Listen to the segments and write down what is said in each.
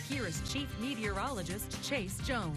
Here is Chief Meteorologist Chase Jones.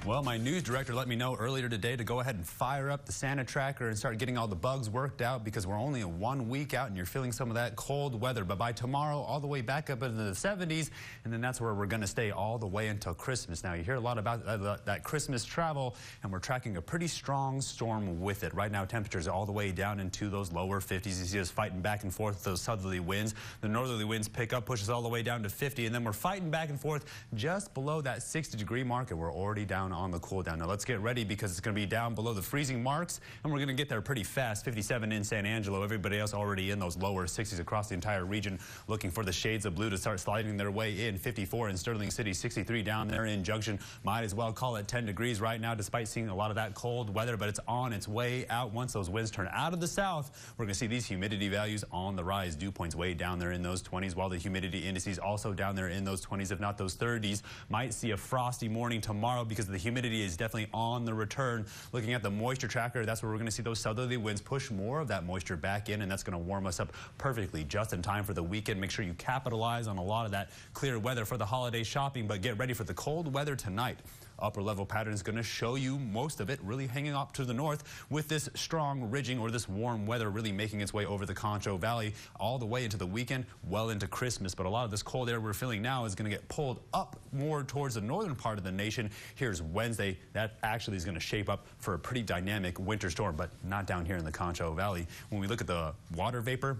Well, my news director let me know earlier today to go ahead and fire up the Santa tracker and start getting all the bugs worked out because we're only 1 week out and you're feeling some of that cold weather. But by tomorrow, all the way back up into the 70s, and then that's where we're going to stay all the way until Christmas. Now, you hear a lot about that Christmas travel, and we're tracking a pretty strong storm with it. Right now, temperatures are all the way down into those lower 50s. You see us fighting back and forth with those southerly winds. The northerly winds pick up, pushes all the way down to 50, and then we're fighting back and forth just below that 60-degree mark, and we're already down on the cool down. Now let's get ready because it's going to be down below the freezing marks, and we're going to get there pretty fast. 57 in San Angelo. Everybody else already in those lower 60s across the entire region, looking for the shades of blue to start sliding their way in. 54 in Sterling City, 63 down there in Junction. Might as well call it 10 degrees right now, despite seeing a lot of that cold weather, but it's on its way out. Once those winds turn out of the south, we're going to see these humidity values on the rise. Dew points way down there in those 20s, while the humidity indices also down there in those 20s, if not those 30s. Might see a frosty morning tomorrow because the humidity is definitely on the return. Looking at the moisture tracker, that's where we're going to see those southerly winds push more of that moisture back in, and that's going to warm us up perfectly just in time for the weekend. Make sure you capitalize on a lot of that clear weather for the holiday shopping, but get ready for the cold weather tonight. Upper level pattern is going to show you most of it really hanging up to the north with this strong ridging or this warm weather really making its way over the Concho Valley all the way into the weekend, well into Christmas. But a lot of this cold air we're feeling now is going to get pulled up more towards the northern part of the nation. Here's Wednesday. That actually is going to shape up for a pretty dynamic winter storm, but not down here in the Concho Valley. When we look at the water vapor,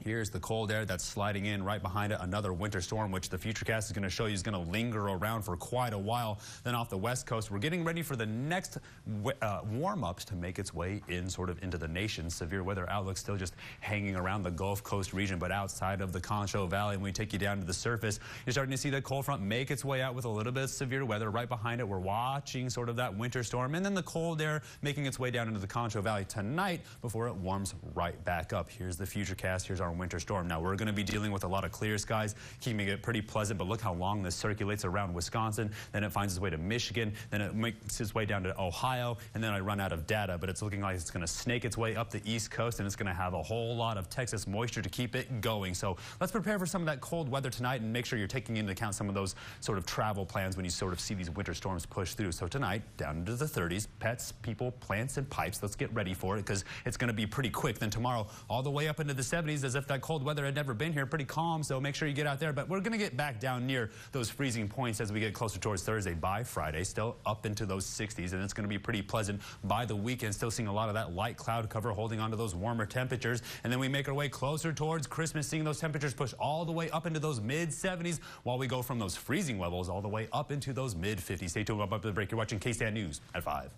here's the cold air that's sliding in right behind it. Another winter storm, which the Futurecast is going to show you is going to linger around for quite a while. Then off the west coast, we're getting ready for the next warm-ups to make its way in sort of into the nation. Severe weather outlook still just hanging around the Gulf Coast region, but outside of the Concho Valley, when we take you down to the surface, you're starting to see the cold front make its way out with a little bit of severe weather. Right behind it, we're watching sort of that winter storm, and then the cold air making its way down into the Concho Valley tonight before it warms right back up. Here's the Futurecast. Here's our winter storm. Now we're going to be dealing with a lot of clear skies, keeping it pretty pleasant, but look how long this circulates around Wisconsin. Then it finds its way to Michigan, then it makes its way down to Ohio, and then I run out of data, but it's looking like it's going to snake its way up the East Coast, and it's going to have a whole lot of Texas moisture to keep it going. So let's prepare for some of that cold weather tonight and make sure you're taking into account some of those sort of travel plans when you sort of see these winter storms push through. So tonight, down into the 30s, pets, people, plants, and pipes. Let's get ready for it because it's going to be pretty quick. Then tomorrow, all the way up into the 70s as if that cold weather had never been here. Pretty calm, so make sure you get out there. But we're going to get back down near those freezing points as we get closer towards Thursday. By Friday, still up into those 60s, and it's going to be pretty pleasant by the weekend. Still seeing a lot of that light cloud cover holding on to those warmer temperatures. And then we make our way closer towards Christmas, seeing those temperatures push all the way up into those mid-70s while we go from those freezing levels all the way up into those mid-50s. Stay tuned. Up to the break. You're watching KSAN News at 5.